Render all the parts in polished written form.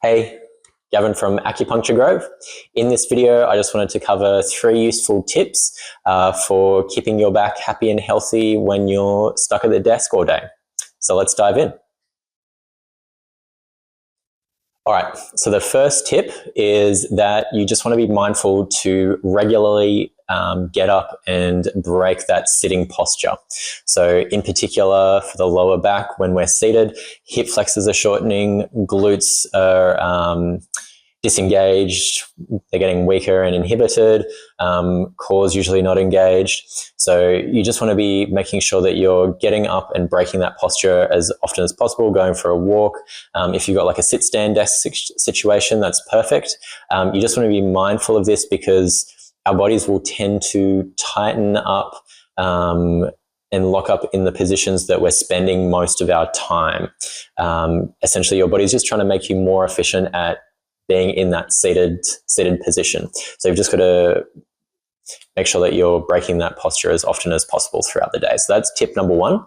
Hey, Gavin from Acupuncture Grove. In this video, I just wanted to cover 3 useful tips for keeping your back happy and healthy when you're stuck at the desk all day. So let's dive in. All right, so the first tip is that you just want to be mindful to regularly get up and break that sitting posture. So in particular for the lower back, when we're seated, hip flexors are shortening, glutes are disengaged, they're getting weaker and inhibited, core's usually not engaged. So you just want to be making sure that you're getting up and breaking that posture as often as possible, going for a walk. If you've got like a sit-stand desk situation, that's perfect. You just want to be mindful of this because our bodies will tend to tighten up and lock up in the positions that we're spending most of our time. Essentially, your body's just trying to make you more efficient at being in that seated position. So you've just got to make sure that you're breaking that posture as often as possible throughout the day. So that's tip number 1.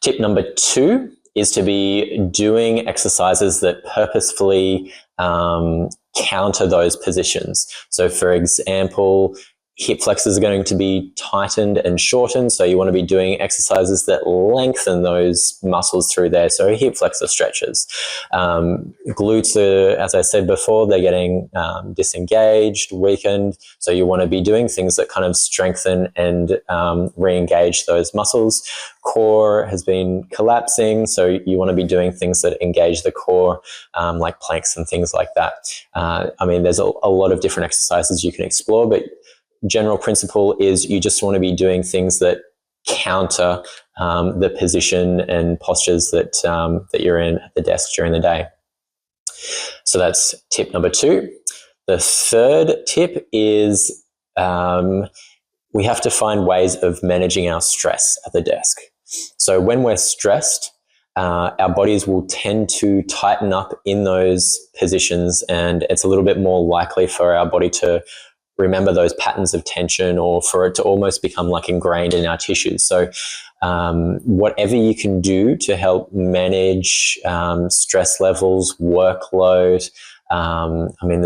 Tip number 2 is to be doing exercises that purposefully counter those positions. So for example, hip flexors are going to be tightened and shortened. So you want to be doing exercises that lengthen those muscles through there. So hip flexor stretches. Glutes are, as I said before, they're getting disengaged, weakened. So you want to be doing things that kind of strengthen and re-engage those muscles. Core has been collapsing. So you want to be doing things that engage the core, like planks and things like that. I mean, there's a lot of different exercises you can explore, but general principle is you just want to be doing things that counter the position and postures that that you're in at the desk during the day. So that's tip number 2. The third tip is we have to find ways of managing our stress at the desk. So when we're stressed, our bodies will tend to tighten up in those positions, and it's a little bit more likely for our body to remember those patterns of tension or for it to almost become like ingrained in our tissues. So whatever you can do to help manage stress levels, workload, I mean,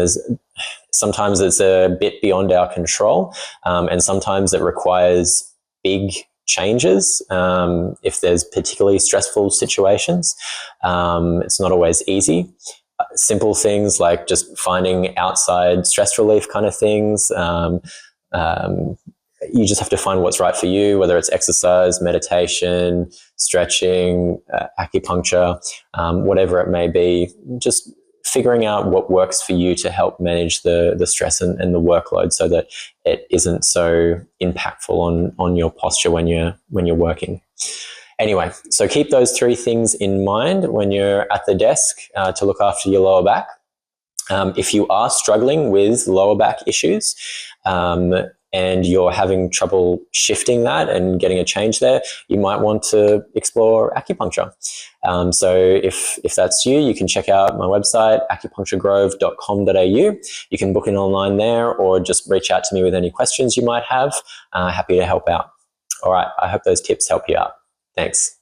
sometimes it's a bit beyond our control, and sometimes it requires big changes if there's particularly stressful situations. It's not always easy. Simple things like just finding outside stress relief kind of things. You just have to find what's right for you, whether it's exercise, meditation, stretching, acupuncture, whatever it may be. Just figuring out what works for you to help manage the stress and the workload so that it isn't so impactful on your posture when you're working. Anyway, so keep those 3 things in mind when you're at the desk to look after your lower back. If you are struggling with lower back issues and you're having trouble shifting that and getting a change there, you might want to explore acupuncture. So if that's you, you can check out my website, acupuncturegrove.com.au. You can book in online there or just reach out to me with any questions you might have. Happy to help out. All right, I hope those tips help you out. Thanks.